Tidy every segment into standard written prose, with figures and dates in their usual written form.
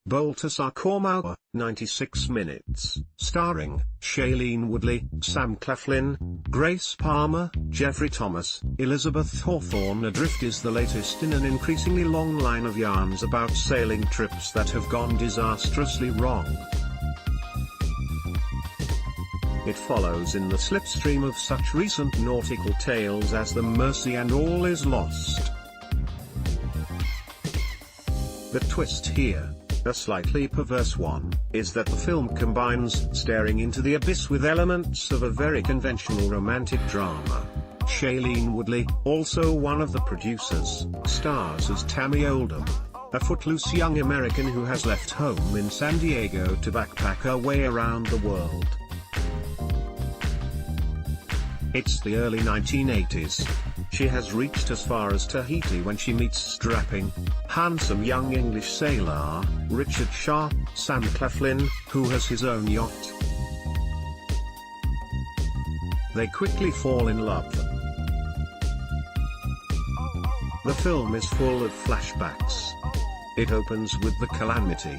Baltasar Kormákur, 96 minutes, starring Shailene Woodley, Sam Claflin, Grace Palmer, Jeffrey Thomas, Elizabeth Hawthorne. Adrift is the latest in an increasingly long line of yarns about sailing trips that have gone disastrously wrong. It follows in the slipstream of such recent nautical tales as the Mercy and All Is Lost. The twist here, a slightly perverse one, is that the film combines staring into the abyss with elements of a very conventional romantic drama. Shailene Woodley, also one of the producers, stars as Tammy Oldham, a footloose young American who has left home in San Diego to backpack her way around the world. It's the early 1980s. She has reached as far as Tahiti when she meets strapping, handsome young English sailor, Richard Sharp, Sam Claflin, who has his own yacht. They quickly fall in love. The film is full of flashbacks. It opens with the calamity.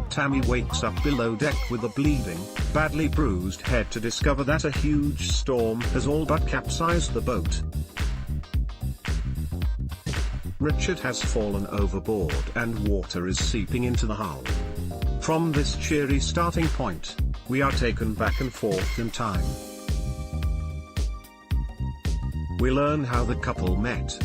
Tammy wakes up below deck with a bleeding, badly bruised head to discover that a huge storm has all but capsized the boat. Richard has fallen overboard and water is seeping into the hull. From this cheery starting point, we are taken back and forth in time. We learn how the couple met.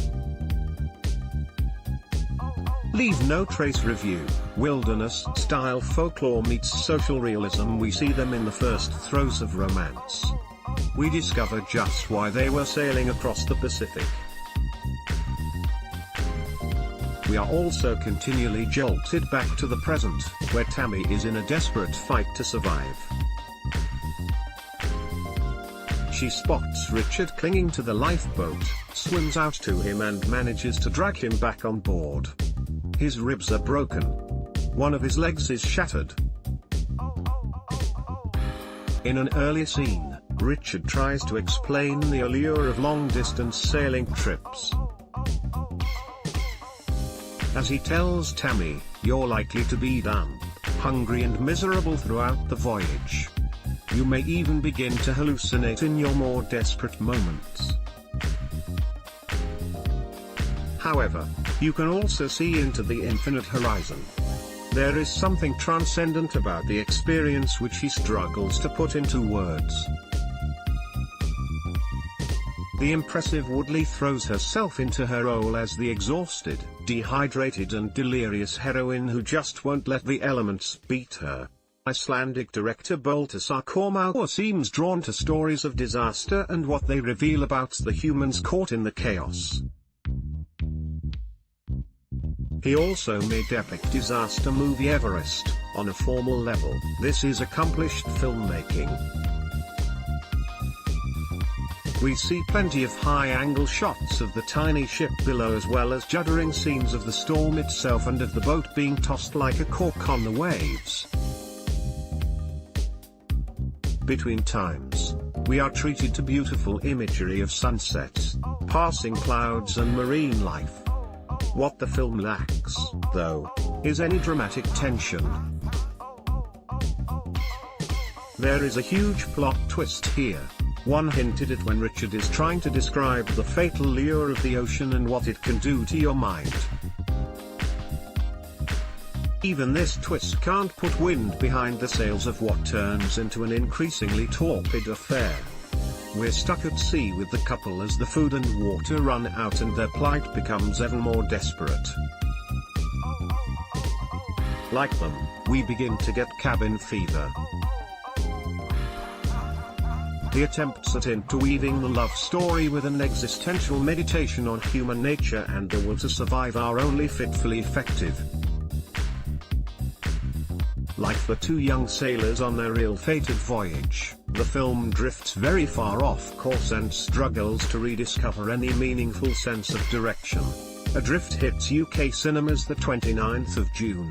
Leave No Trace review. Wilderness-style folklore meets social realism. We see them in the first throes of romance. We discover just why they were sailing across the Pacific. We are also continually jolted back to the present, where Tammy is in a desperate fight to survive. She spots Richard clinging to the lifeboat, swims out to him and manages to drag him back on board. His ribs are broken. One of his legs is shattered. In an early scene, Richard tries to explain the allure of long-distance sailing trips. As he tells Tammy, "You're likely to be damp, hungry and miserable throughout the voyage. You may even begin to hallucinate in your more desperate moments." However, you can also see into the infinite horizon. There is something transcendent about the experience which he struggles to put into words. The impressive Woodley throws herself into her role as the exhausted, dehydrated and delirious heroine who just won't let the elements beat her. Icelandic director Baltasar Kormákur seems drawn to stories of disaster and what they reveal about the humans caught in the chaos. He also made epic disaster movie Adrift. On a formal level, this is accomplished filmmaking. We see plenty of high-angle shots of the tiny ship below as well as juddering scenes of the storm itself and of the boat being tossed like a cork on the waves. Between times, we are treated to beautiful imagery of sunsets, passing clouds and marine life. What the film lacks, though, is any dramatic tension. There is a huge plot twist here, one hinted at when Richard is trying to describe the fatal lure of the ocean and what it can do to your mind. Even this twist can't put wind behind the sails of what turns into an increasingly torpid affair. We're stuck at sea with the couple as the food and water run out and their plight becomes ever more desperate. Like them, we begin to get cabin fever. The attempts at interweaving the love story with an existential meditation on human nature and the will to survive are only fitfully effective. Like the two young sailors on their ill-fated voyage, the film drifts very far off course and struggles to rediscover any meaningful sense of direction. Adrift hits UK cinemas the 29th of June.